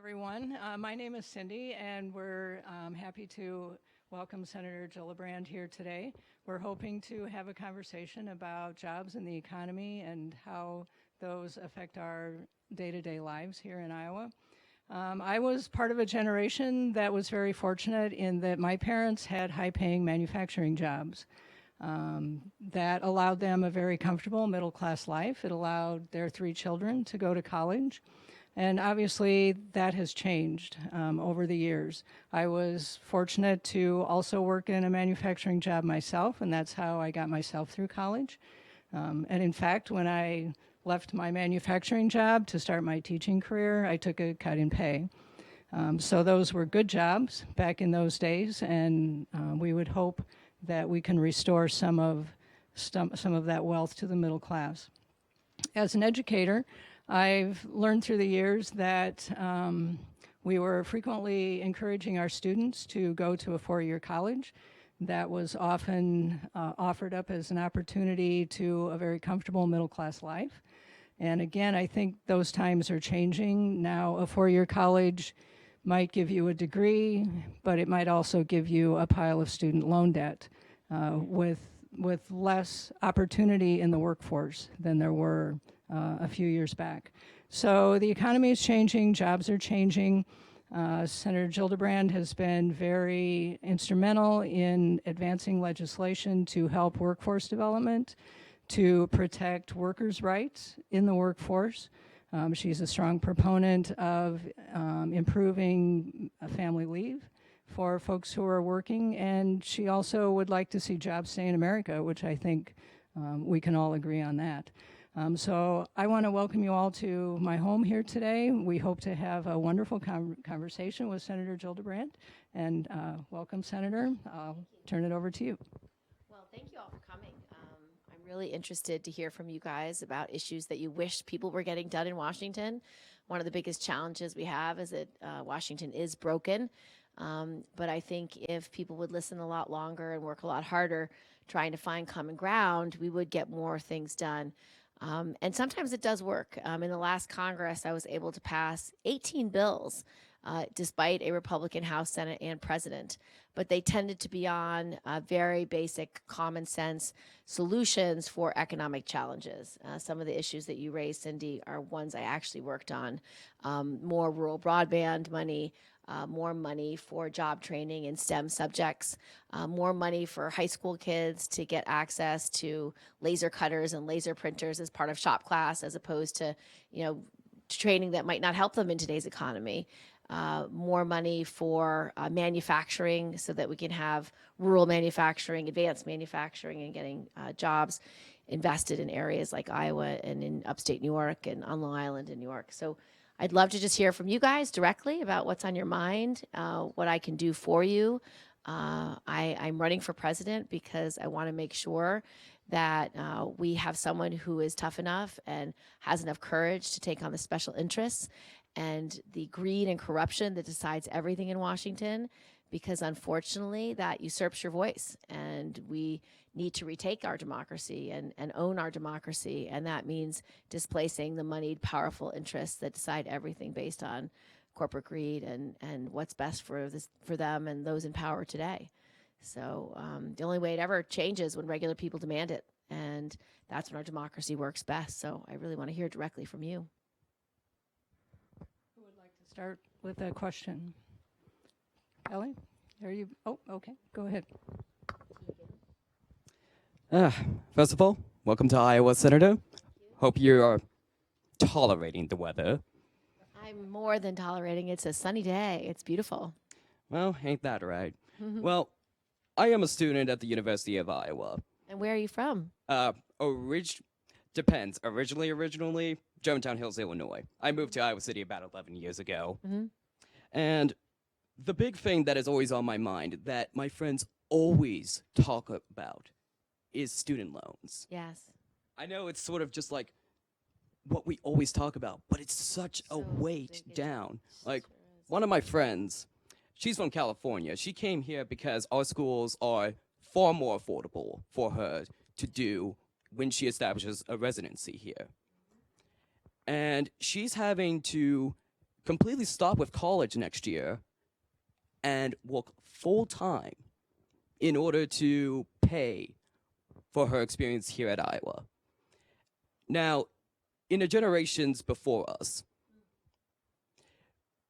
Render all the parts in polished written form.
everyone. My name is Cindy, and we're happy to welcome Senator Gillibrand here today. We're hoping to have a conversation about jobs and the economy and how those affect our day-to-day lives here in Iowa. I was part of a generation that was very fortunate in that my parents had high-paying manufacturing jobs. That allowed them a very comfortable middle-class life. It allowed their 3 children to go to college. And obviously, that has changed over the years. I was fortunate to also work in a manufacturing job myself, and that's how I got myself through college. And in fact, when I left my manufacturing job to start my teaching career, I took a cut in pay. So those were good jobs back in those days, and we would hope that we can restore some of that wealth to the middle class. As an educator, I've learned through the years that we were frequently encouraging our students to go to a 4-year college. That was often offered up as an opportunity to a very comfortable middle-class life. And again, I think those times are changing. Now, a 4-year college might give you a degree, but it might also give you a pile of student loan debt with less opportunity in the workforce than there were a few years back. So the economy is changing, jobs are changing. Senator Gillibrand has been very instrumental in advancing legislation to help workforce development, to protect workers' rights in the workforce. She's a strong proponent of improving family leave for folks who are working, and she also would like to see jobs stay in America, which I think we can all agree on that. So I want to welcome you all to my home here today. We hope to have a wonderful conversation with Senator Gillibrand. And welcome, Senator. I'll turn it over to you. Well, thank you all for coming. I'm really interested to hear from you guys about issues that you wish people were getting done in Washington. One of the biggest challenges we have is that Washington is broken. But I think if people would listen a lot longer and work a lot harder trying to find common ground, we would get more things done. And sometimes it does work. In the last Congress, I was able to pass 18 bills, despite a Republican House, Senate, and President. But they tended to be on very basic, common sense solutions for economic challenges. Some of the issues that you raised, Cindy, are ones I actually worked on. More rural broadband money, more money for job training in STEM subjects, more money for high school kids to get access to laser cutters and laser printers as part of shop class, as opposed to, training that might not help them in today's economy. More money for manufacturing so that we can have rural manufacturing, advanced manufacturing, and getting jobs invested in areas like Iowa and in upstate New York and on Long Island in New York. So I'd love to just hear from you guys directly about what's on your mind, what I can do for you. I'm running for president because I want to make sure that we have someone who is tough enough and has enough courage to take on the special interests and the greed and corruption that decides everything in Washington, because unfortunately that usurps your voice, and we need to retake our democracy and own our democracy, and that means displacing the moneyed, powerful interests that decide everything based on corporate greed and what's best for them and those in power today. So the only way it ever changes when regular people demand it, and that's when our democracy works best. So I really want to hear directly from you. Who would like to start with a question? Kelly, are you? Oh, okay, go ahead. First of all, welcome to Iowa, Senator. Hope you are tolerating the weather. I'm more than tolerating. It's a sunny day. It's beautiful. Well, ain't that right? Well, I am a student at the University of Iowa. And where are you from? Depends. Originally, Germantown Hills, Illinois. I moved to Iowa City about 11 years ago. And the big thing that is always on my mind that my friends always talk about is student loans. Yes. I know it's sort of just like what we always talk about, but it's such a weight down. Like, one of my friends, she's from California. She came here because our schools are far more affordable for her to do when she establishes a residency here. And she's having to completely stop with college next year and work full-time in order to pay for her experience here at Iowa. Now, in the generations before us,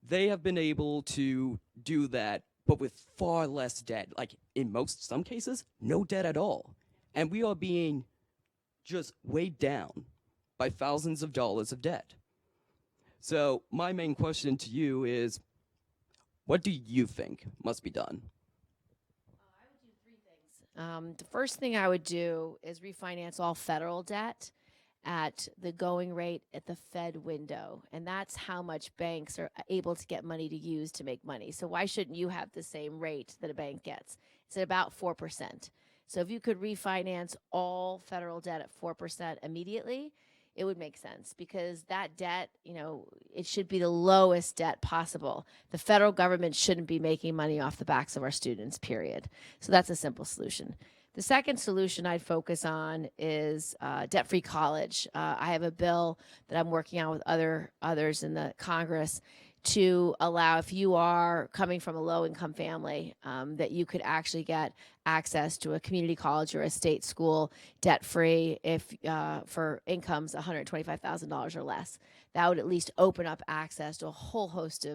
they have been able to do that, but with far less debt. Like in some cases, no debt at all. And we are being just weighed down by thousands of dollars of debt. So my main question to you is, what do you think must be done? I would do three things. The first thing I would do is refinance all federal debt at the going rate at the Fed window. And that's how much banks are able to get money to use to make money. So why shouldn't you have the same rate that a bank gets? It's at about 4%. So if you could refinance all federal debt at 4% immediately, it would make sense, because that debt, it should be the lowest debt possible. The federal government shouldn't be making money off the backs of our students, period. So that's a simple solution. The second solution I'd focus on is debt-free college. I have a bill that I'm working on with others in the Congress to allow, if you are coming from a low-income family, that you could actually get access to a community college or a state school debt-free if for incomes $125,000 or less. That would at least open up access to a whole host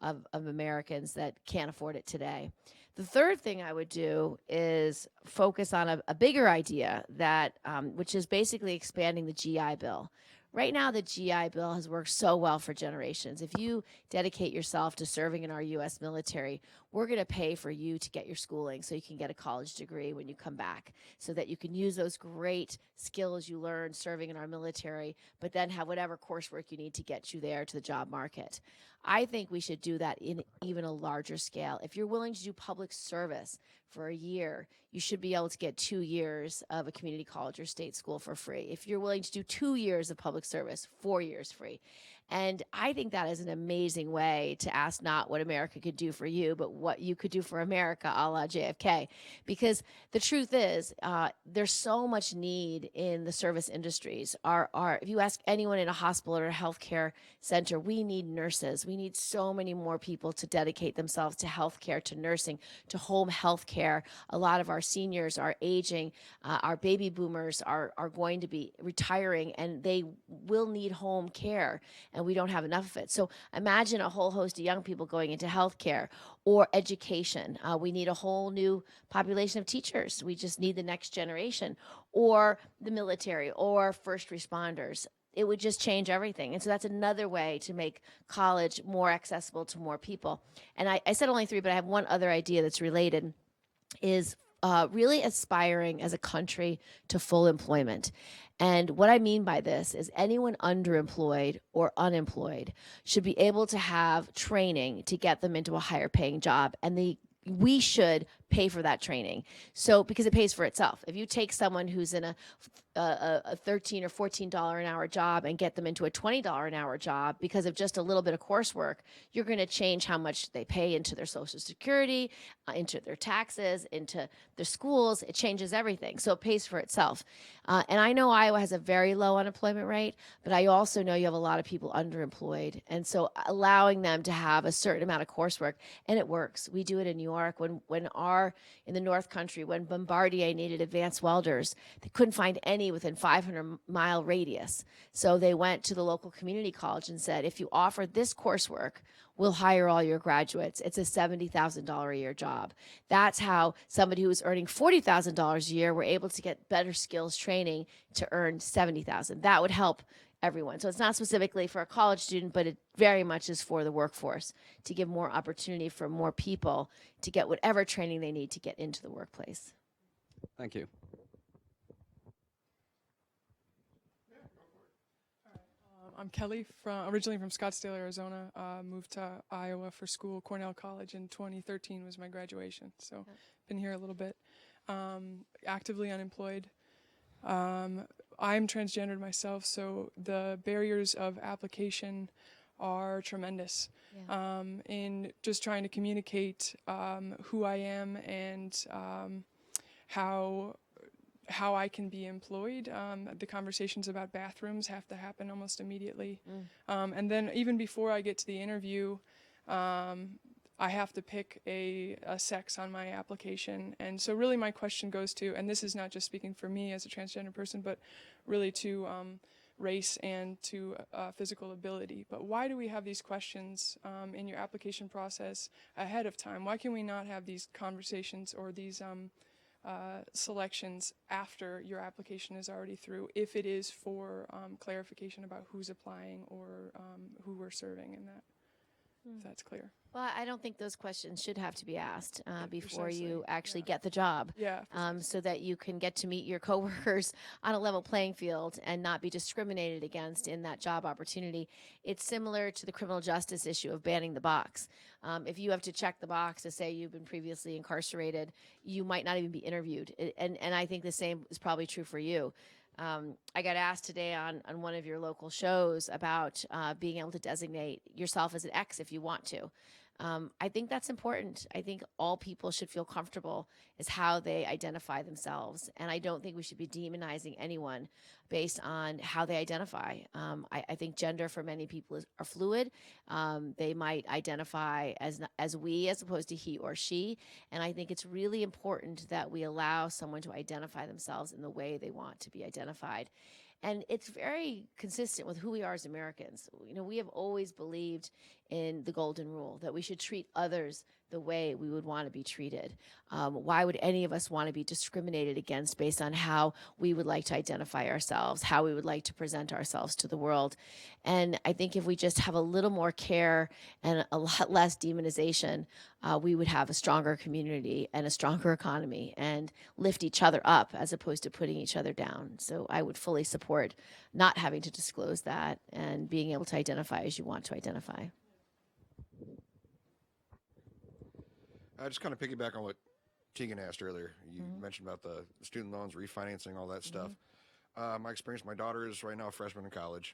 of Americans that can't afford it today. The third thing I would do is focus on a bigger idea that, which is basically expanding the GI Bill. Right now, the GI Bill has worked so well for generations. If you dedicate yourself to serving in our U.S. military, we're going to pay for you to get your schooling so you can get a college degree when you come back, so that you can use those great skills you learned serving in our military, but then have whatever coursework you need to get you there to the job market. I think we should do that in even a larger scale. If you're willing to do public service for a year, you should be able to get 2 years of a community college or state school for free. If you're willing to do 2 years of public service, 4 years free. And I think that is an amazing way to ask not what America could do for you, but what you could do for America, a la JFK. Because the truth is, there's so much need in the service industries. If you ask anyone in a hospital or a healthcare center, we need nurses. We need so many more people to dedicate themselves to healthcare, to nursing, to home healthcare. A lot of our seniors are aging. Our baby boomers are going to be retiring, and they will need home care. And we don't have enough of it. So imagine a whole host of young people going into healthcare or education. We need a whole new population of teachers. We just need the next generation, or the military, or first responders. It would just change everything. And so that's another way to make college more accessible to more people. And I said only three, but I have one other idea that's related, is really aspiring as a country to full employment. And what I mean by this is anyone underemployed or unemployed should be able to have training to get them into a higher paying job. And we should pay for that training. So, because it pays for itself. If you take someone who's in a $13 or $14 an hour job and get them into a $20 an hour job because of just a little bit of coursework, you're going to change how much they pay into their Social Security, into their taxes, into their schools. It changes everything. So it pays for itself. And I know Iowa has a very low unemployment rate, but I also know you have a lot of people underemployed. And so allowing them to have a certain amount of coursework, and it works. We do it in New York. In the North Country, when Bombardier needed advanced welders, they couldn't find any within 500-mile radius. So they went to the local community college and said, if you offer this coursework, we'll hire all your graduates. It's a $70,000 a year job. That's how somebody who was earning $40,000 a year were able to get better skills training to earn $70,000. That would help everyone. So it's not specifically for a college student, but it very much is for the workforce, to give more opportunity for more people to get whatever training they need to get into the workplace. Thank you. I'm Kelly, originally from Scottsdale, Arizona. Moved to Iowa for school. Cornell College in 2013 was my graduation. So been here a little bit. Actively unemployed. I'm transgendered myself, so the barriers of application are tremendous. Yeah. In just trying to communicate who I am and how how I can be employed. The conversations about bathrooms have to happen almost immediately. And then even before I get to the interview, I have to pick a sex on my application. And so really my question goes to, and this is not just speaking for me as a transgender person, but really to race and to physical ability. But why do we have these questions in your application process ahead of time? Why can we not have these conversations or these selections after your application is already through, if it is for clarification about who's applying or who we're serving in that, if that's clear? Well, I don't think those questions should have to be asked before Precisely, you actually get the job. Yeah. So that you can get to meet your coworkers on a level playing field and not be discriminated against in that job opportunity. It's similar to the criminal justice issue of banning the box. If you have to check the box to say you've been previously incarcerated, you might not even be interviewed. And I think the same is probably true for you. I got asked today on one of your local shows about being able to designate yourself as an X if you want to. I think that's important. I think all people should feel comfortable is how they identify themselves. And I don't think we should be demonizing anyone based on how they identify. I think gender for many people are fluid. They might identify as we as opposed to he or she. And I think it's really important that we allow someone to identify themselves in the way they want to be identified. And it's very consistent with who we are as Americans. You know, we have always believed in the golden rule that we should treat others the way we would want to be treated. Why would any of us want to be discriminated against based on how we would like to identify ourselves, how we would like to present ourselves to the world? And I think if we just have a little more care and a lot less demonization, we would have a stronger community and a stronger economy and lift each other up as opposed to putting each other down. So I would fully support not having to disclose that and being able to identify as you want to identify. I just kind of piggyback on what Tegan asked earlier. You mentioned about the student loans, refinancing, all that stuff. My experience, my daughter is right now a freshman in college.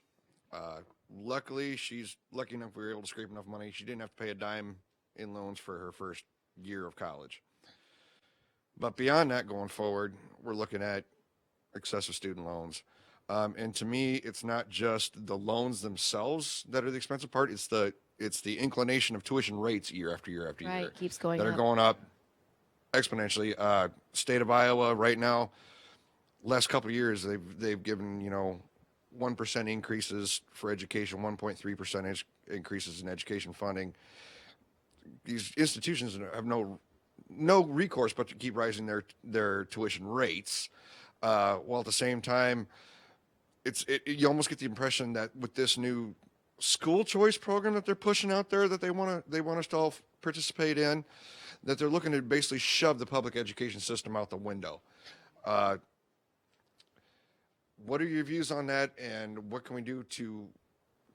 Luckily, she's lucky enough we were able to scrape enough money. She didn't have to pay a dime in loans for her first year of college. But beyond that, going forward, we're looking at excessive student loans. And to me, it's not just the loans themselves that are the expensive part. It's the inclination of tuition rates year after year after year. Right, keeps going that up. are going up exponentially. State of Iowa right now, last couple of years, they've given 1% increases for education, 1.3% increases in education funding. These institutions have no recourse but to keep raising their tuition rates, while at the same time, you almost get the impression that with this new school choice program that they're pushing out there that they want us to all participate in, that they're looking to basically shove the public education system out the window. What are your views on that, and what can we do to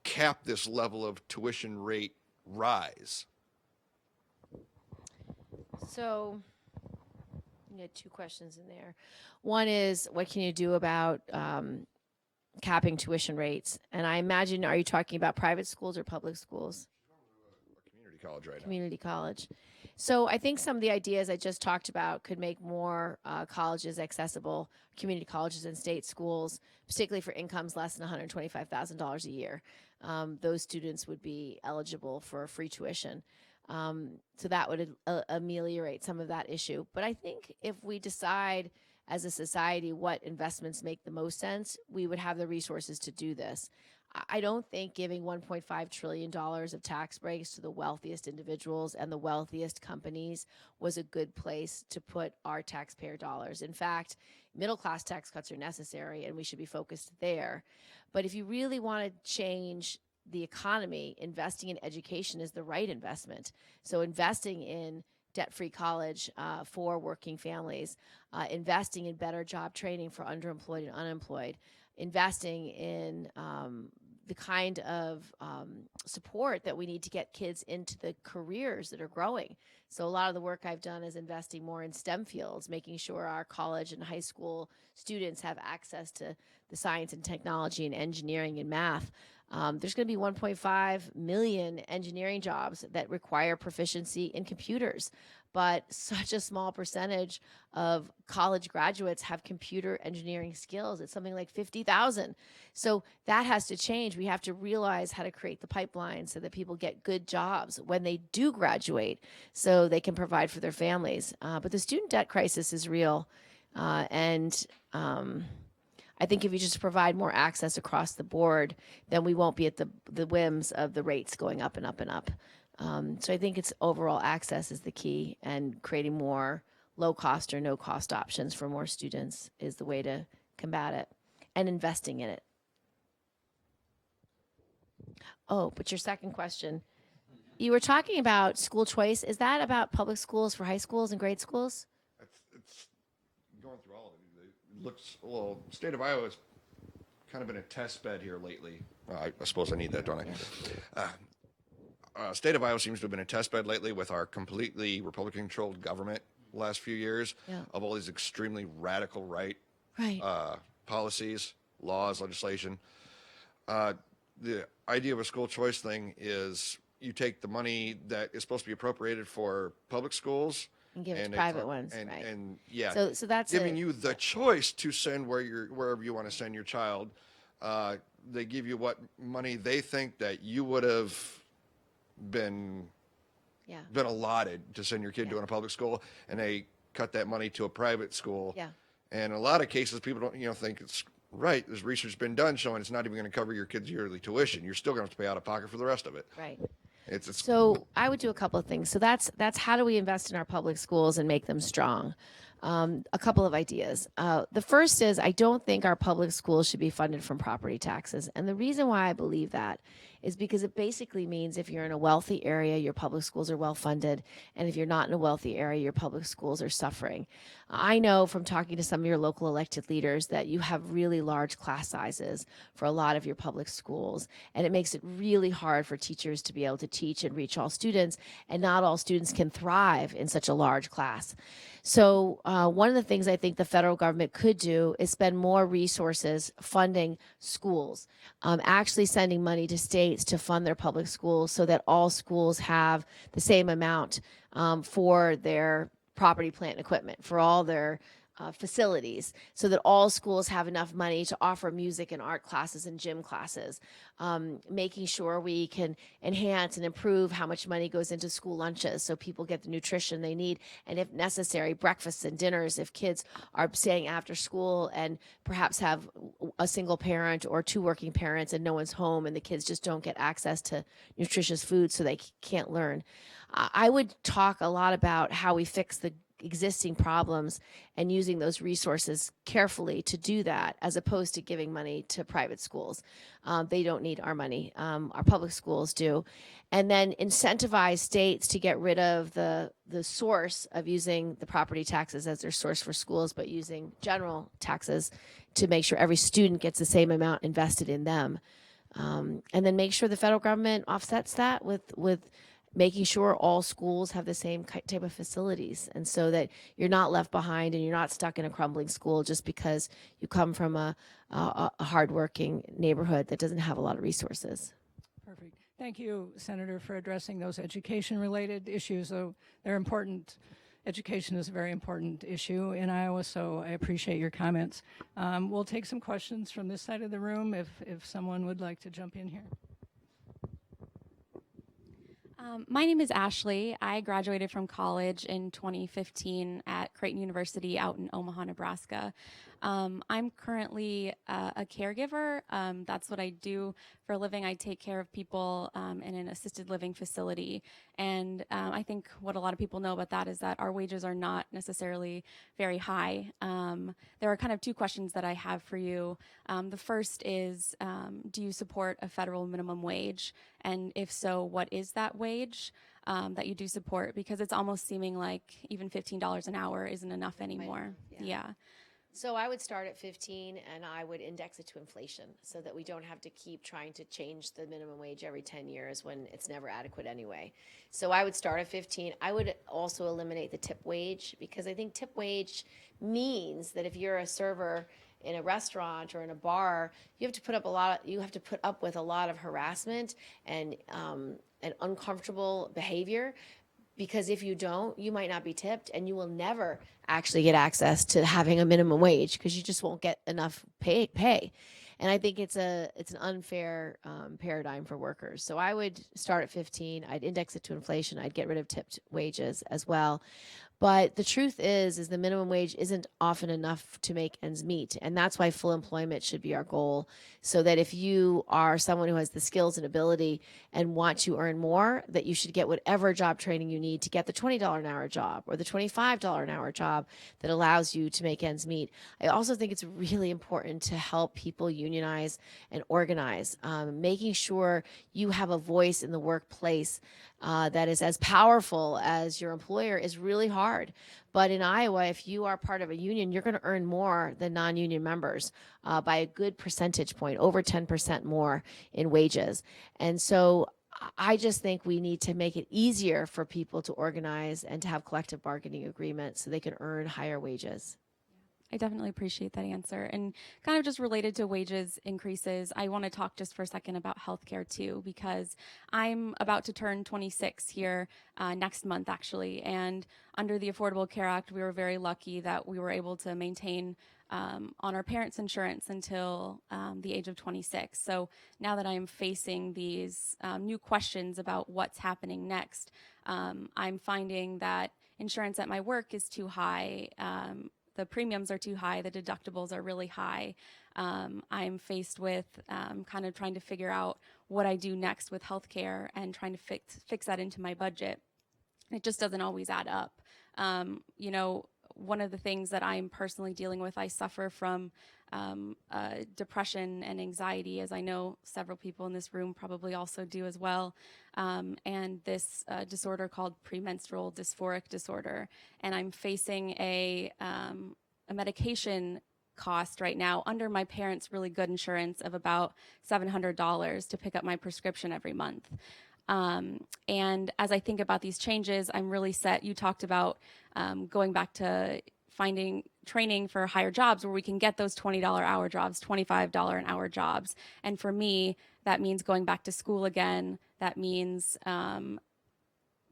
cap this level of tuition rate rise? So you had two questions in there. One is, what can you do about capping tuition rates? And I imagine, are you talking about private schools or public schools? Community college right now. Community college. So I think some of the ideas I just talked about could make more colleges accessible, community colleges and state schools, particularly for incomes less than $125,000 a year. Those students would be eligible for free tuition. So that would ameliorate some of that issue. But I think if we decide as a society what investments make the most sense, we would have the resources to do this. I don't think giving $1.5 trillion of tax breaks to the wealthiest individuals and the wealthiest companies was a good place to put our taxpayer dollars. In fact, middle-class tax cuts are necessary, and we should be focused there. But if you really want to change the economy, investing in education is the right investment. So investing in debt-free college for working families, investing in better job training for underemployed and unemployed, investing in the kind of support that we need to get kids into the careers that are growing. So a lot of the work I've done is investing more in STEM fields, making sure our college and high school students have access to the science and technology and engineering and math. There's going to be 1.5 million engineering jobs that require proficiency in computers. but such a small percentage of college graduates have computer engineering skills. It's something like 50,000. So that has to change. We have to realize how to create the pipeline so that people get good jobs when they do graduate so they can provide for their families. But the student debt crisis is real. I think if you just provide more access across the board, then we won't be at the whims of the rates going up and up and up. So I think it's overall access is the key, and creating more low cost or no cost options for more students is the way to combat it, and investing in it. Oh, but your second question, you were talking about school choice. Is that about public schools for high schools and grade schools? It's going through all of it. It looks, well, the state of Iowa has kind of been a test bed here lately. I suppose I need that, don't I? State of Iowa seems to have been a test bed lately with our completely Republican-controlled government the last few years of all these extremely radical right policies, laws, legislation. The idea of a school choice thing is you take the money that is supposed to be appropriated for public schools and give it to private ones, and yeah, so that's giving you the choice to send wherever you want to send your child. They give you what money they think that you would have been allotted to send your kid to in a public school, and they cut that money to a private school. And in a lot of cases, people don't think it's right. There's research been done showing it's not even going to cover your kid's yearly tuition. You're still going to have to pay out of pocket for the rest of it. So I would do a couple of things. So that's how do we invest in our public schools and make them strong? A couple of ideas. The first is I don't think our public schools should be funded from property taxes. And the reason why I believe that is because it basically means if you're in a wealthy area, your public schools are well funded. And if you're not in a wealthy area, your public schools are suffering. I know from talking to some of your local elected leaders that you have really large class sizes for a lot of your public schools. And it makes it really hard for teachers to be able to teach and reach all students. And not all students can thrive in such a large class. So one of the things I think the federal government could do is spend more resources funding schools, actually sending money to states to fund their public schools so that all schools have the same amount for their property, plant, and equipment, for all their facilities, so that all schools have enough money to offer music and art classes and gym classes, making sure we can enhance and improve how much money goes into school lunches so people get the nutrition they need, and if necessary, breakfasts and dinners if kids are staying after school and perhaps have a single parent or two working parents and no one's home and the kids just don't get access to nutritious food so they can't learn. I would talk a lot about how we fix the existing problems and using those resources carefully to do that, as opposed to giving money to private schools. They don't need our money. Our public schools do. And then incentivize states to get rid of the source of using the property taxes as their source for schools, but using general taxes to make sure every student gets the same amount invested in them. And then make sure the federal government offsets that with making sure all schools have the same type of facilities, and so that you're not left behind and you're not stuck in a crumbling school just because you come from a hardworking neighborhood that doesn't have a lot of resources. Perfect. Thank you, Senator, for addressing those education-related issues. So they're important. Education is a very important issue in Iowa, so I appreciate your comments. We'll take some questions from this side of the room if someone would like to jump in here. My name is Ashley. I graduated from college in 2015 at Creighton University out in Omaha, Nebraska. I'm currently a caregiver. That's what I do for a living. I take care of people in an assisted living facility. And I think what a lot of people know about that is that our wages are not necessarily very high. There are kind of two questions that I have for you. The first is, do you support a federal minimum wage? And if so, what is that wage that you do support? Because it's almost seeming like even $15 an hour isn't enough anymore. Yeah. So I would start at 15 and I would index it to inflation so that we don't have to keep trying to change the minimum wage every 10 years when it's never adequate anyway. So I would start at 15. I would also eliminate the tip wage, because I think tip wage means that if you're a server in a restaurant or in a bar, you have to put up with a lot of harassment and uncomfortable behavior, because if you don't, you might not be tipped, and you will never actually get access to having a minimum wage because you just won't get enough pay. And I think it's an unfair paradigm for workers. So I would start at 15. I'd index it to inflation. I'd get rid of tipped wages as well. But the truth is the minimum wage isn't often enough to make ends meet. And that's why full employment should be our goal. So that if you are someone who has the skills and ability and want to earn more, that you should get whatever job training you need to get the $20 an hour job or the $25 an hour job that allows you to make ends meet. I also think it's really important to help people unionize and organize, making sure you have a voice in the workplace that is as powerful as your employer is really hard. But in Iowa, if you are part of a union, you're going to earn more than non-union members by a good percentage point, over 10% more in wages. And so I just think we need to make it easier for people to organize and to have collective bargaining agreements so they can earn higher wages. I definitely appreciate that answer. And kind of just related to wages increases, I want to talk just for a second about healthcare too, because I'm about to turn 26 here next month, actually. And under the Affordable Care Act, we were very lucky that we were able to maintain on our parents' insurance until the age of 26. So now that I'm facing these new questions about what's happening next, I'm finding that insurance at my work is too high. The premiums are too high. The deductibles are really high. I'm faced with kind of trying to figure out what I do next with healthcare and trying to fix that into my budget. It just doesn't always add up. You know, one of the things that I'm personally dealing with, I suffer from depression and anxiety, as I know several people in this room probably also do as well, and this disorder called premenstrual dysphoric disorder. And I'm facing a medication cost right now under my parents' really good insurance of about $700 to pick up my prescription every month. And as I think about these changes, I'm really set. You talked about going back to finding training for higher jobs where we can get those $20 hour jobs, $25 an hour jobs. And for me, that means going back to school again. That means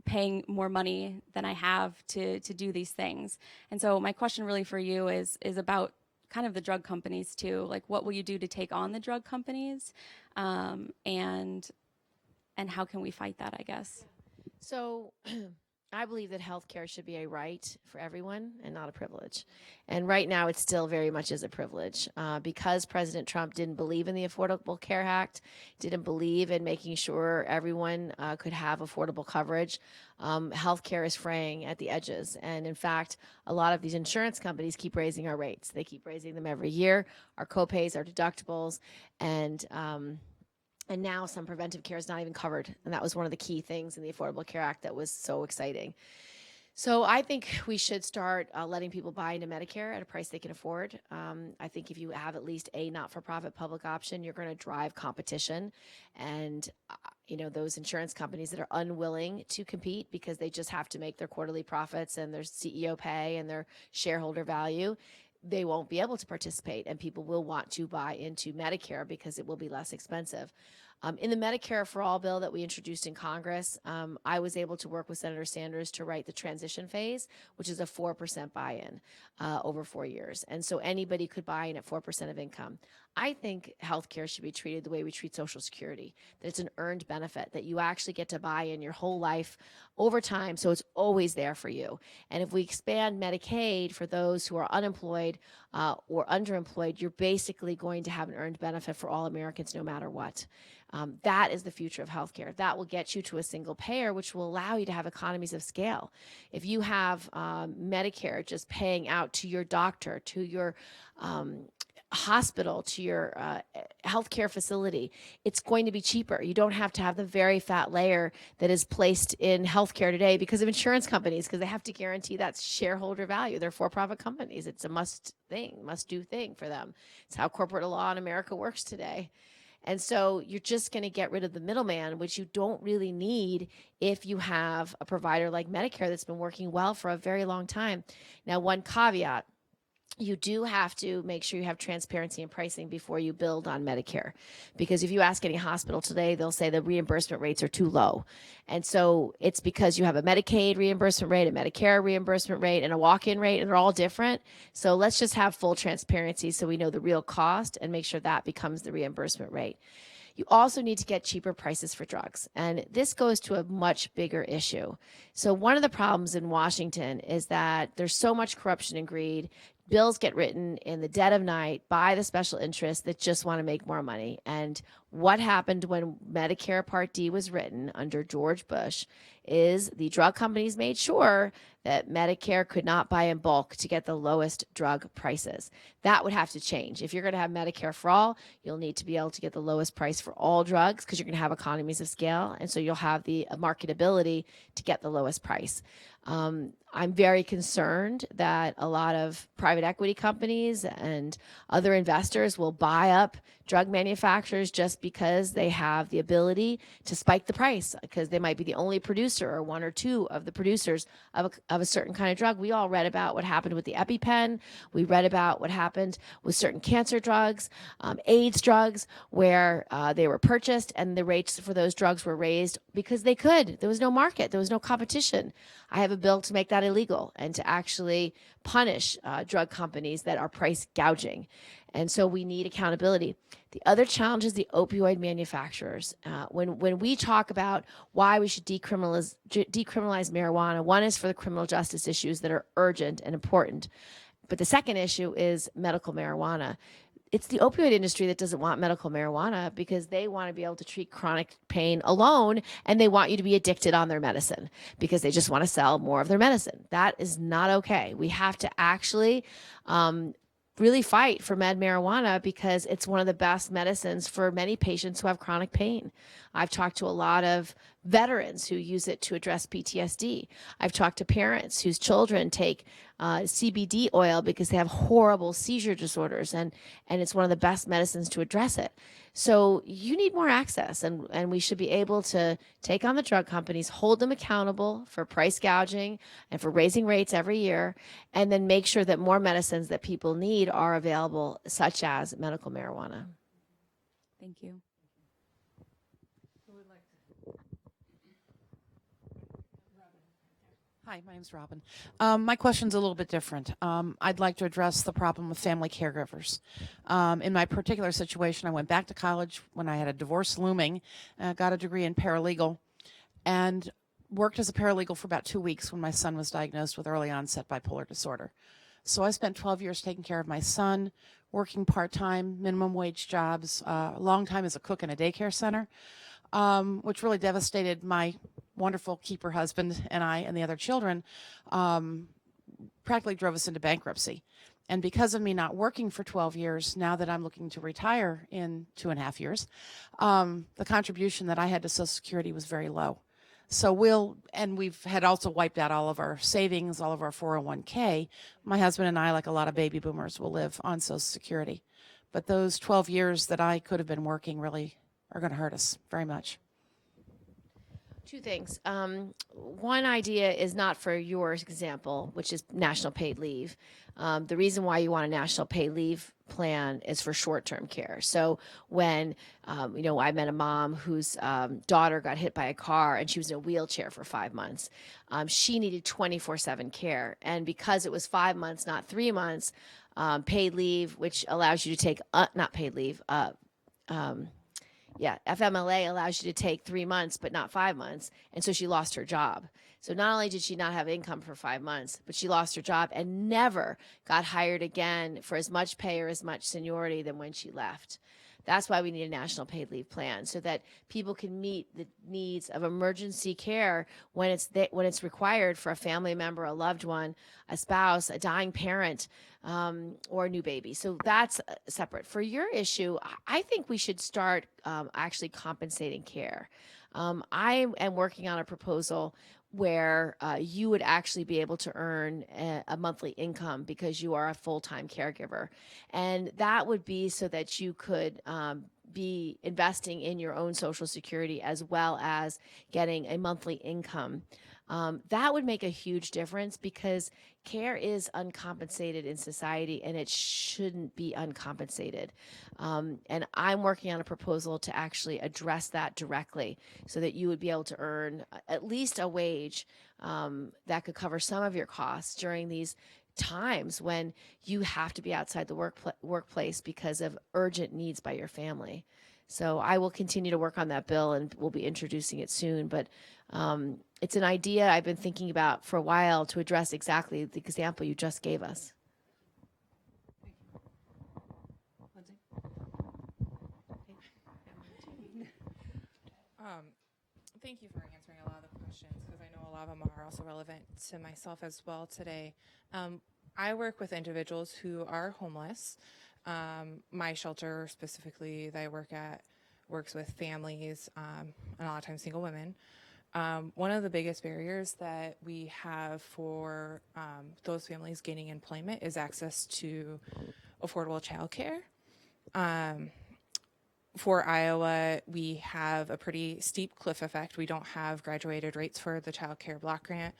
paying more money than I have to do these things. And so my question really for you is about kind of the drug companies too. Like, what will you do to take on the drug companies? And how can we fight that, I guess? So I believe that healthcare should be a right for everyone and not a privilege. And right now, it still very much is a privilege because President Trump didn't believe in the Affordable Care Act, didn't believe in making sure everyone could have affordable coverage. Healthcare is fraying at the edges. And in fact, a lot of these insurance companies keep raising our rates. They keep raising them every year, our copays, our deductibles, and now some preventive care is not even covered. And that was one of the key things in the Affordable Care Act that was so exciting. So I think we should start letting people buy into Medicare at a price they can afford. I think if you have at least a not-for-profit public option, you're going to drive competition. And, you know, those insurance companies that are unwilling to compete because they just have to make their quarterly profits and their CEO pay and their shareholder value, they won't be able to participate, and people will want to buy into Medicare because it will be less expensive. In the Medicare for All bill that we introduced in Congress, I was able to work with Senator Sanders to write the transition phase, which is a 4% buy-in over 4 years. And so anybody could buy in at 4% of income. I think healthcare should be treated the way we treat Social Security, that it's an earned benefit, that you actually get to buy in your whole life over time, so it's always there for you. And if we expand Medicaid for those who are unemployed or underemployed, you're basically going to have an earned benefit for all Americans no matter what. That is the future of healthcare. That will get you to a single payer, which will allow you to have economies of scale. If you have Medicare just paying out to your doctor, to your hospital, to your healthcare facility, it's going to be cheaper. You don't have to have the very fat layer that is placed in healthcare today because of insurance companies, because they have to guarantee that shareholder value. They're for-profit companies. It's a must-do thing for them. It's how corporate law in America works today. And so you're just going to get rid of the middleman, which you don't really need if you have a provider like Medicare that's been working well for a very long time. Now, one caveat. you do have to make sure you have transparency in pricing before you build on Medicare. Because if you ask any hospital today, they'll say the reimbursement rates are too low. And so it's because you have a Medicaid reimbursement rate, a Medicare reimbursement rate, and a walk-in rate, and they're all different. So let's just have full transparency so we know the real cost and make sure that becomes the reimbursement rate. You also need to get cheaper prices for drugs. And this goes to a much bigger issue. So one of the problems in Washington is that there's so much corruption and greed. Bills get written in the dead of night by the special interests that just want to make more money. And what happened when Medicare Part D was written under George Bush is the drug companies made sure that Medicare could not buy in bulk to get the lowest drug prices. That would have to change. If you're going to have Medicare for all, you'll need to be able to get the lowest price for all drugs because you're going to have economies of scale. And so you'll have the marketability to get the lowest price. I'm very concerned that a lot of private equity companies and other investors will buy up drug manufacturers just because they have the ability to spike the price because they might be the only producer or one or two of the producers of a certain kind of drug. We all read about what happened with the EpiPen. We read about what happened with certain cancer drugs, AIDS drugs, where they were purchased and the rates for those drugs were raised because they could. There was no market. There was no competition. I have a bill to make that illegal and to actually punish drug companies that are price gouging. And so we need accountability. The other challenge is the opioid manufacturers. When we talk about why we should decriminalize marijuana, one is for the criminal justice issues that are urgent and important. But the second issue is medical marijuana. It's the opioid industry that doesn't want medical marijuana because they want to be able to treat chronic pain alone, and they want you to be addicted on their medicine because they just want to sell more of their medicine. That is not okay. We have to actually really fight for med marijuana because it's one of the best medicines for many patients who have chronic pain. I've talked to a lot of veterans who use it to address PTSD. I've talked to parents whose children take CBD oil because they have horrible seizure disorders, and it's one of the best medicines to address it. So you need more access, and we should be able to take on the drug companies, hold them accountable for price gouging and for raising rates every year, and then make sure that more medicines that people need are available, such as medical marijuana. Thank you. Hi, my name's Robin. My question's a little bit different. I'd like to address the problem with family caregivers. In my particular situation, I went back to college when I had a divorce looming, got a degree in paralegal, and worked as a paralegal for about 2 weeks when my son was diagnosed with early onset bipolar disorder. So I spent 12 years taking care of my son, working part-time, minimum wage jobs, a long time as a cook in a daycare center, which really devastated my wonderful keeper husband and I and the other children, practically drove us into bankruptcy. And because of me not working for 12 years, now that I'm looking to retire in 2.5 years, the contribution that I had to Social Security was very low. So we've had also wiped out all of our savings, all of our 401k. My husband and I, like a lot of baby boomers, will live on Social Security. But those 12 years that I could have been working really are going to hurt us very much. Two things. One idea is not for your example, which is national paid leave. The reason why you want a national paid leave plan is for short-term care. So when, I met a mom whose daughter got hit by a car and she was in a wheelchair for 5 months. She needed 24/7 care. And because it was 5 months, not 3 months, paid leave, which allows you to take, not paid leave, FMLA allows you to take 3 months, but not 5 months. And so she lost her job. So not only did she not have income for 5 months, but she lost her job and never got hired again for as much pay or as much seniority than when she left. That's why we need a national paid leave plan so that people can meet the needs of emergency care when it's required for a family member, a loved one, a spouse, a dying parent, or a new baby. So that's separate. For your issue, I think we should start actually compensating care. I am working on a proposal where you would actually be able to earn a monthly income because you are a full-time caregiver. And that would be so that you could be investing in your own Social Security as well as getting a monthly income. That would make a huge difference because care is uncompensated in society and it shouldn't be uncompensated. And I'm working on a proposal to actually address that directly so that you would be able to earn at least a wage that could cover some of your costs during these times when you have to be outside the workplace because of urgent needs by your family. So I will continue to work on that bill and we'll be introducing it soon. But it's an idea I've been thinking about for a while to address exactly the example you just gave us. Thank you for answering a lot of the questions because I know a lot of them are also relevant to myself as well today. I work with individuals who are homeless. My shelter specifically that I work at works with families and a lot of times single women. One of the biggest barriers that we have for those families gaining employment is access to affordable childcare. For Iowa, we have a pretty steep cliff effect. We don't have graduated rates for the child care block grant.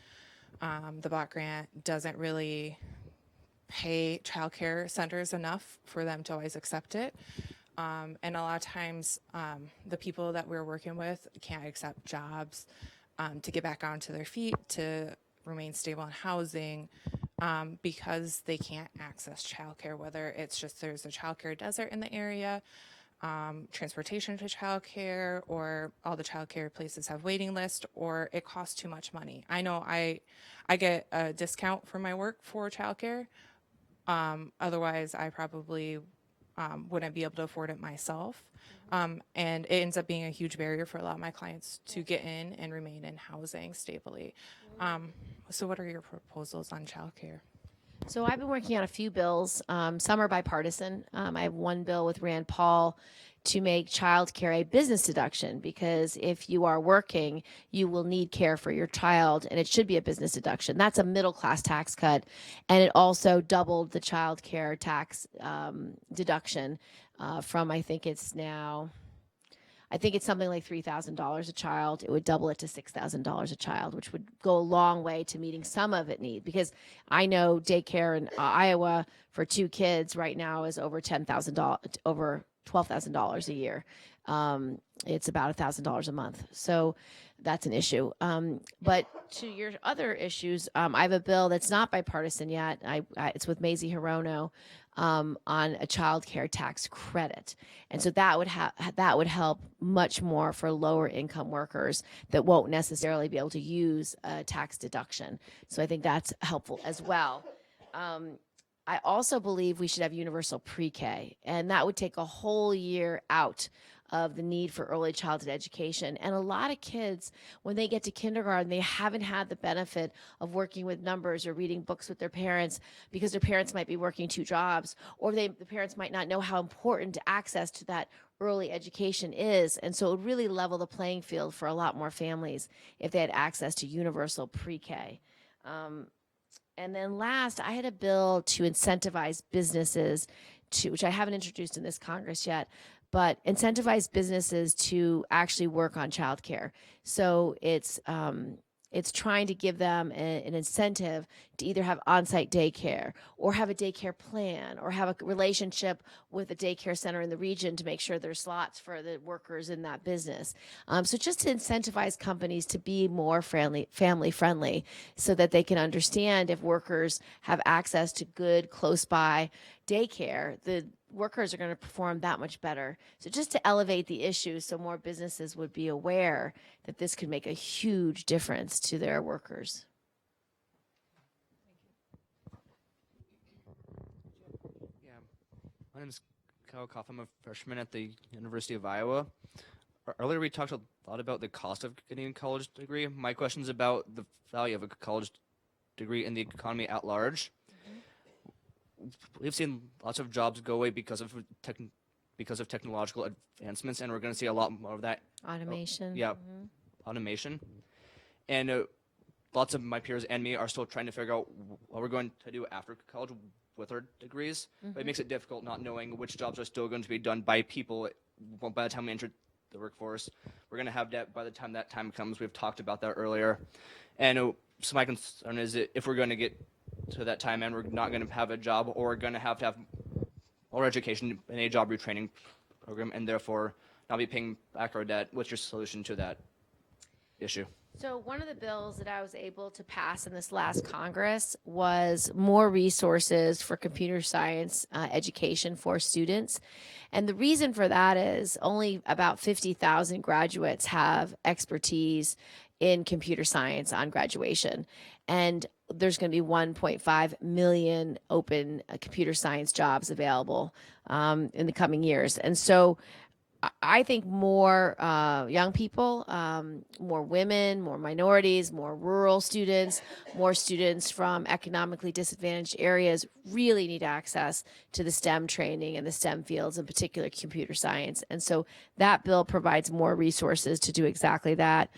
The block grant doesn't really pay child care centers enough for them to always accept it. And a lot of times, the people that we're working with can't accept jobs to get back onto their feet, to remain stable in housing, because they can't access childcare, whether it's just there's a childcare desert in the area, transportation to childcare, or all the childcare places have waiting lists, or it costs too much money. I know I get a discount for my work for childcare. Otherwise, I probably wouldn't be able to afford it myself. And it ends up being a huge barrier for a lot of my clients to get in and remain in housing stably. So what are your proposals on childcare? So I've been working on a few bills. Some are bipartisan. I have one bill with Rand Paul to make childcare a business deduction, because if you are working, you will need care for your child, and it should be a business deduction. That's a middle class tax cut, and it also doubled the childcare tax deduction from I think it's something like $3,000 a child. It would double it to $6,000 a child, which would go a long way to meeting some of it need. Because I know daycare in Iowa for 2 kids right now is over over $12,000 a year. It's about $1,000 a month. So that's an issue. But to your other issues, I have a bill that's not bipartisan yet. It's with Mazie Hirono. On a child care tax credit. And so that would help much more for lower income workers that won't necessarily be able to use a tax deduction. So I think that's helpful as well. I also believe we should have universal pre-K, and that would take a whole year out of the need for early childhood education. And a lot of kids, when they get to kindergarten, they haven't had the benefit of working with numbers or reading books with their parents because their parents might be working 2 jobs, or the parents might not know how important access to that early education is. And so it would really level the playing field for a lot more families if they had access to universal pre-K. And then last, I had a bill to incentivize businesses which I haven't introduced in this Congress yet, but incentivize businesses to actually work on childcare. So it's trying to give them an incentive to either have on-site daycare or have a daycare plan or have a relationship with a daycare center in the region to make sure there's slots for the workers in that business. So just to incentivize companies to be more family friendly so that they can understand if workers have access to good close by daycare, the workers are going to perform that much better. So just to elevate the issue so more businesses would be aware that this could make a huge difference to their workers. Yeah, my name is Kyle Koff. I'm a freshman at the University of Iowa. Earlier we talked a lot about the cost of getting a college degree. My question is about the value of a college degree in the economy at large. We've seen lots of jobs go away because of technological advancements, and we're going to see a lot more of that. Automation. Automation. And lots of my peers and me are still trying to figure out what we're going to do after college with our degrees. But it makes it difficult not knowing which jobs are still going to be done by people by the time we enter the workforce. We're going to have debt by the time that time comes. We've talked about that earlier. And so my concern is that if we're going to get to that time and we're not going to have a job, or we're going to have more education in a job retraining program, and therefore not be paying back our debt, what's your solution to that issue? So one of the bills that I was able to pass in this last Congress was more resources for computer science education for students. And the reason for that is only about 50,000 graduates have expertise in computer science on graduation. And there's going to be 1.5 million open computer science jobs available in the coming years. And so I think more young people, more women, more minorities, more rural students, more students from economically disadvantaged areas really need access to the STEM training and the STEM fields, in particular computer science. And so that bill provides more resources to do exactly that.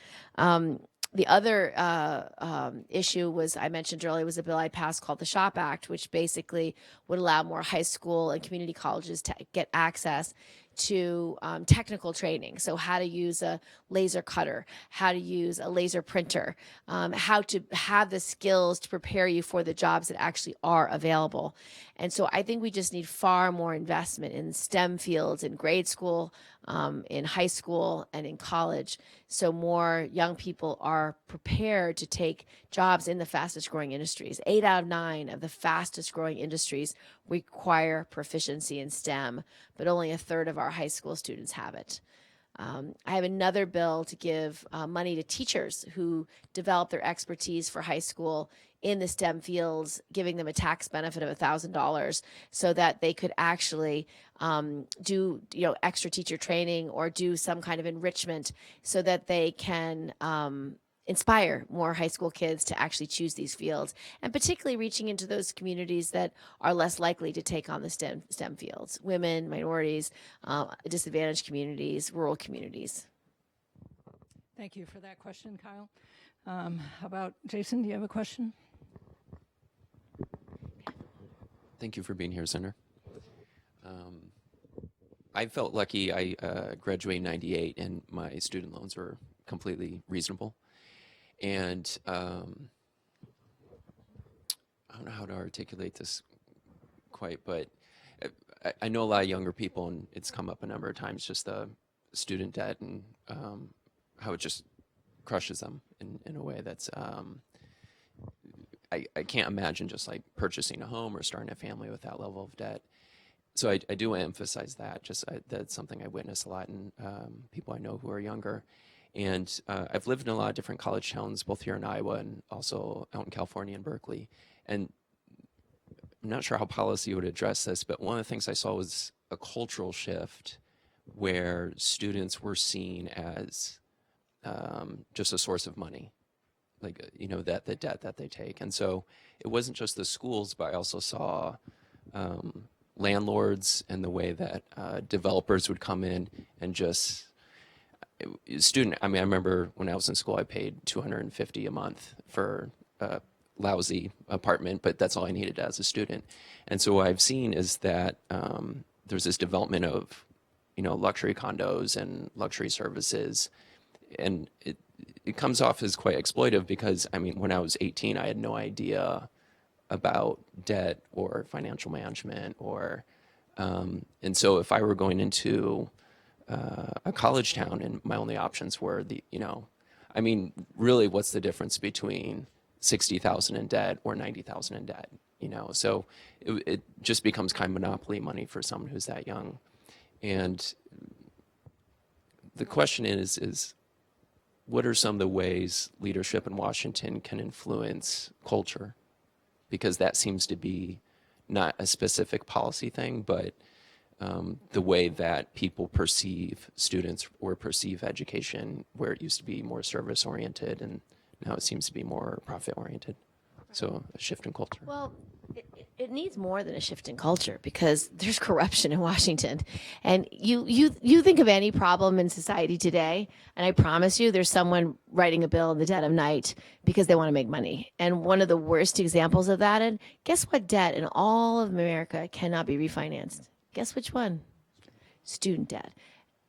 The other issue was, I mentioned earlier, was a bill I passed called the SHOP Act, which basically would allow more high school and community colleges to get access to technical training. So how to use a laser cutter, how to use a laser printer, how to have the skills to prepare you for the jobs that actually are available. And so I think we just need far more investment in STEM fields in grade school, in high school, and in college, so more young people are prepared to take jobs in the fastest growing industries. 8 out of 9 of the fastest growing industries require proficiency in STEM, but only a third of our high school students have it. I have another bill to give money to teachers who develop their expertise for high school in the STEM fields, giving them a tax benefit of $1,000 so that they could actually do extra teacher training or do some kind of enrichment so that they can inspire more high school kids to actually choose these fields, and particularly reaching into those communities that are less likely to take on the STEM fields: women, minorities, disadvantaged communities, rural communities. Thank you for that question, Kyle. How about Jason? Do you have a question? Thank you for being here, Senator. I felt lucky. I graduated in '98, and my student loans were completely reasonable. And I don't know how to articulate this quite, but I know a lot of younger people, and it's come up a number of times, just the student debt and how it just crushes them in a way that's I can't imagine just like purchasing a home or starting a family with that level of debt. So I do emphasize that. That's something I witness a lot in people I know who are younger. And I've lived in a lot of different college towns, both here in Iowa and also out in California and Berkeley. And I'm not sure how policy would address this, but one of the things I saw was a cultural shift where students were seen as just a source of money, like, that the debt that they take. And so it wasn't just the schools, but I also saw landlords and the way that developers would come in and just I remember when I was in school, I paid $250 a month for a lousy apartment, but that's all I needed as a student. And so what I've seen is that there's this development of, luxury condos and luxury services, and it comes off as quite exploitive because, when I was 18, I had no idea about debt or financial management and so if I were going into a college town and my only options were really what's the difference between 60,000 in debt or 90,000 in debt, so it just becomes kind of monopoly money for someone who's that young. And the question is what are some of the ways leadership in Washington can influence culture? Because that seems to be not a specific policy thing, but the way that people perceive students or perceive education, where it used to be more service-oriented and now it seems to be more profit-oriented. So a shift in culture. Well, it needs more than a shift in culture because there's corruption in Washington. And you think of any problem in society today, and I promise you there's someone writing a bill in the dead of night because they want to make money. And one of the worst examples of that, and guess what debt in all of America cannot be refinanced? Guess which one? Student debt.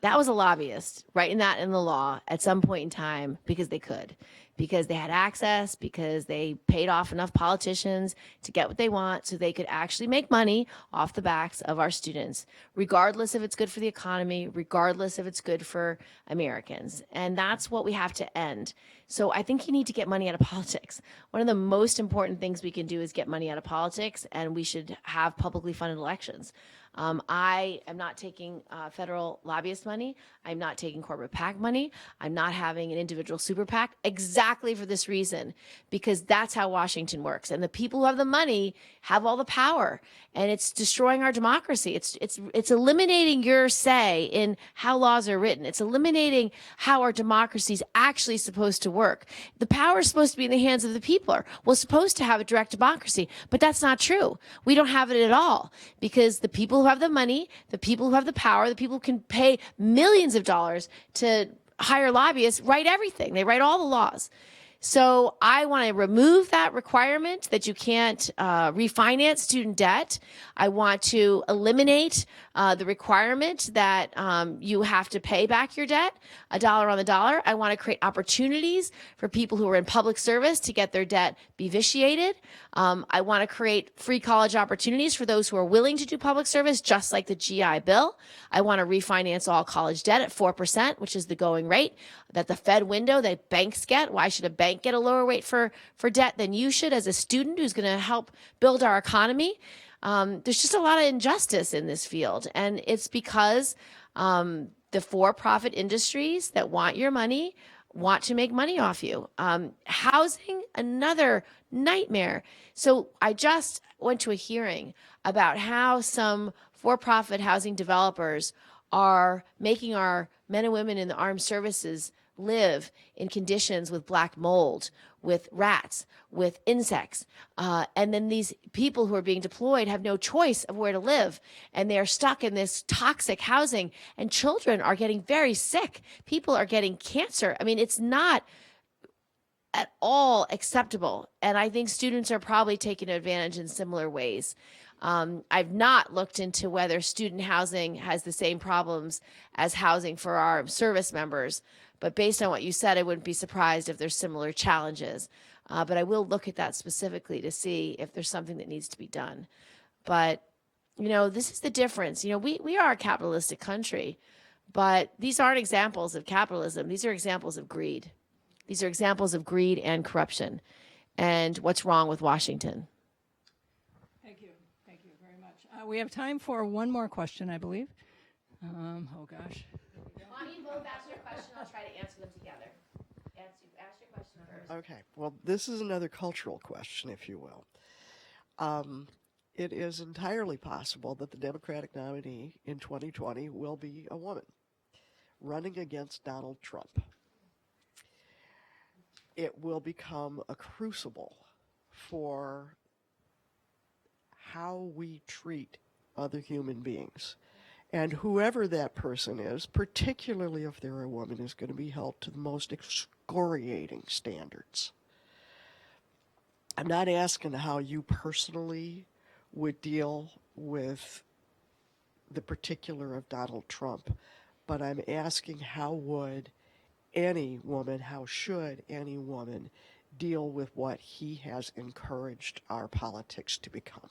That was a lobbyist writing that in the law at some point in time because they could, because they had access, because they paid off enough politicians to get what they want so they could actually make money off the backs of our students, regardless if it's good for the economy, regardless if it's good for Americans. And that's what we have to end. So I think you need to get money out of politics. One of the most important things we can do is get money out of politics, and we should have publicly funded elections. I am not taking federal lobbyist money. I'm not taking corporate PAC money. I'm not having an individual super PAC, exactly for this reason, because that's how Washington works. And the people who have the money have all the power, and it's destroying our democracy. It's eliminating your say in how laws are written. It's eliminating how our democracy is actually supposed to work. The power is supposed to be in the hands of the people. We're supposed to have a direct democracy, but that's not true. We don't have it at all, because the people who have the money, the people who have the power, the people who can pay millions of dollars to hire lobbyists write everything. They write all the laws. So I want to remove that requirement that you can't refinance student debt. I want to eliminate the requirement that you have to pay back your debt, $1 on the dollar. I want to create opportunities for people who are in public service to get their debt be vitiated. I want to create free college opportunities for those who are willing to do public service, just like the GI Bill. I want to refinance all college debt at 4%, which is the going rate that the Fed window that banks get. Why should a bank get a lower rate for debt than you should as a student who's going to help build our economy? There's just a lot of injustice in this field, and it's because the for-profit industries that want your money want to make money off you. Housing, another nightmare. So I just went to a hearing about how some for-profit housing developers are making our men and women in the armed services live in conditions with black mold, with rats, with insects. And then these people who are being deployed have no choice of where to live. And they are stuck in this toxic housing. And children are getting very sick. People are getting cancer. I mean, it's not at all acceptable. And I think students are probably taking advantage in similar ways. I've not looked into whether student housing has the same problems as housing for our service members. But based on what you said, I wouldn't be surprised if there's similar challenges. But I will look at that specifically to see if there's something that needs to be done. But, you know, this is the difference. You know, we are a capitalistic country, but these aren't examples of capitalism. These are examples of greed. These are examples of greed and corruption. And what's wrong with Washington? Thank you. Thank you very much. We have time for one more question, I believe. Oh, gosh. Why don't you both ask your question? I'll try to answer them together. Ask your question first. Okay. Well, this is another cultural question, if you will. It is entirely possible that the Democratic nominee in 2020 will be a woman running against Donald Trump. It will become a crucible for how we treat other human beings. And whoever that person is, particularly if they're a woman, is going to be held to the most excoriating standards. I'm not asking how you personally would deal with the particular of Donald Trump, but I'm asking how would any woman, how should any woman deal with what he has encouraged our politics to become?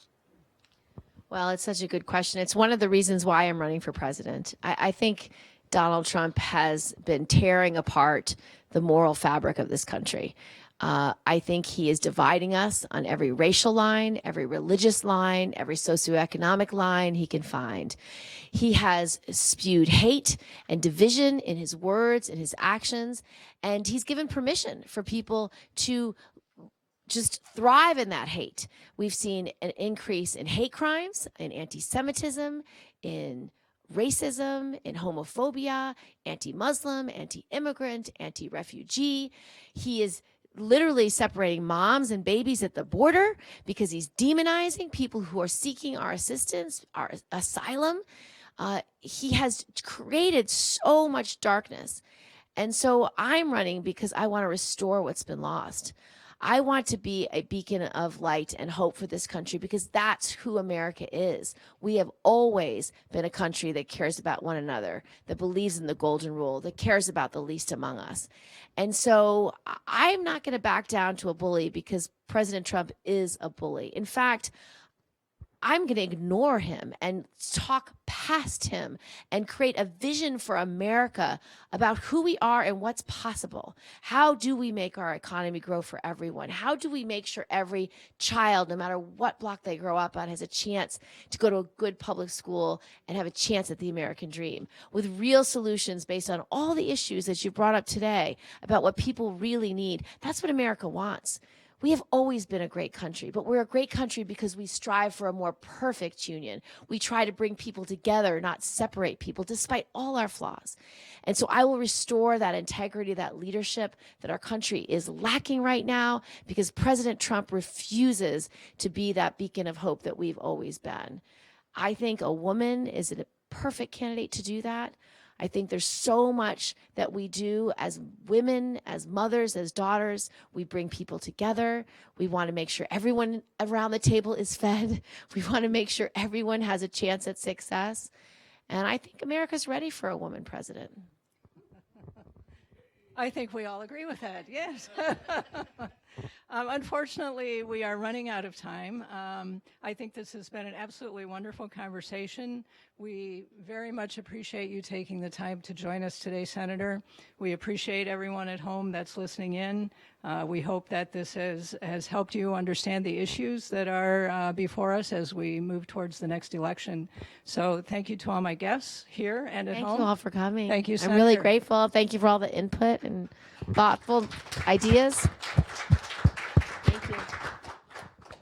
Well, it's such a good question. It's one of the reasons why I'm running for president. I think Donald Trump has been tearing apart the moral fabric of this country. I think he is dividing us on every racial line, every religious line, every socioeconomic line he can find. He has spewed hate and division in his words and his actions, and he's given permission for people to just thrive in that hate. We've seen an increase in hate crimes, in anti-Semitism, in racism, in homophobia, anti-Muslim, anti-immigrant, anti-refugee. He is literally separating moms and babies at the border because he's demonizing people who are seeking our assistance, our asylum. He has created so much darkness. And so I'm running because I want to restore what's been lost. I want to be a beacon of light and hope for this country because that's who America is. We have always been a country that cares about one another, that believes in the golden rule, that cares about the least among us. And so I'm not going to back down to a bully because President Trump is a bully. In fact, I'm going to ignore him and talk past him and create a vision for America about who we are and what's possible. How do we make our economy grow for everyone? How do we make sure every child, no matter what block they grow up on, has a chance to go to a good public school and have a chance at the American dream with real solutions based on all the issues that you brought up today about what people really need? That's what America wants. We have always been a great country, but we're a great country because we strive for a more perfect union. We try to bring people together, not separate people, despite all our flaws. And so I will restore that integrity, that leadership that our country is lacking right now because President Trump refuses to be that beacon of hope that we've always been. I think a woman is a perfect candidate to do that. I think there's so much that we do as women, as mothers, as daughters. We bring people together. We want to make sure everyone around the table is fed. We want to make sure everyone has a chance at success. And I think America's ready for a woman president. I think we all agree with that, yes. Unfortunately, we are running out of time. I think this has been an absolutely wonderful conversation. We very much appreciate you taking the time to join us today, Senator. We appreciate everyone at home that's listening in. We hope that this has helped you understand the issues that are before us as we move towards the next election. So thank you to all my guests here and at home. Thank you all for coming. Thank you, I'm really Senator. grateful. Thank you for all the input and thoughtful ideas. Thank you.